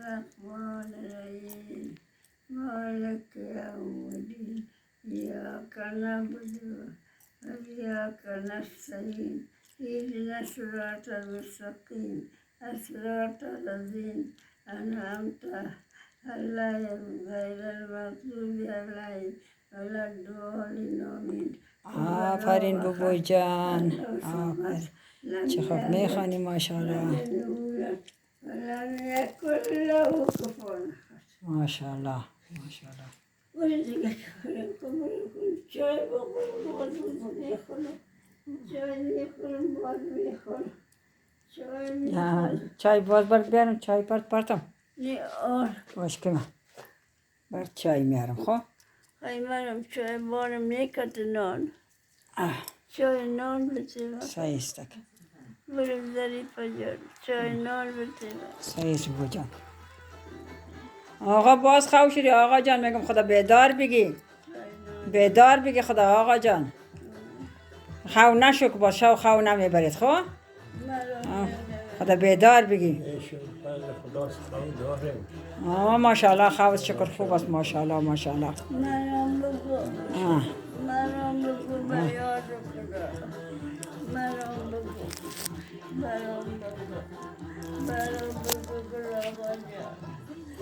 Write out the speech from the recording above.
الرحمن الرحيم مالك يوم الدين إياك نعبد وإياك نستعين اهدنا الصراط المستقيم الصراط الذين أنعمت عليهم غير المغضوب عليهم ولا الضالين آمين. آفرین بابای جان، آفرین. چه خوب میخوانی ماشاءالله. ولم يكن له كفوا أحد. ماشاءالله ماشاءالله. چای باز برد بیارم، چای پرتم باش که من برد چای میارم. خب منم چای بارم نیکت نان چای نان بتیم سایستک برم ظریف جان چای نان بتیم سایست بو جان. آقا باز خوشیری آقا جان، میگم خدا بیدار بگی، بیدار بگی خدا آقا جان. خو نشو که با شو خو نمیبرید. خب خدا بیدار بگی. ماشاءالله خوست شکر خوب است ماشاءالله ماشاءالله. منم بگو بیاد خدا منم بگو برام بگو آقا جان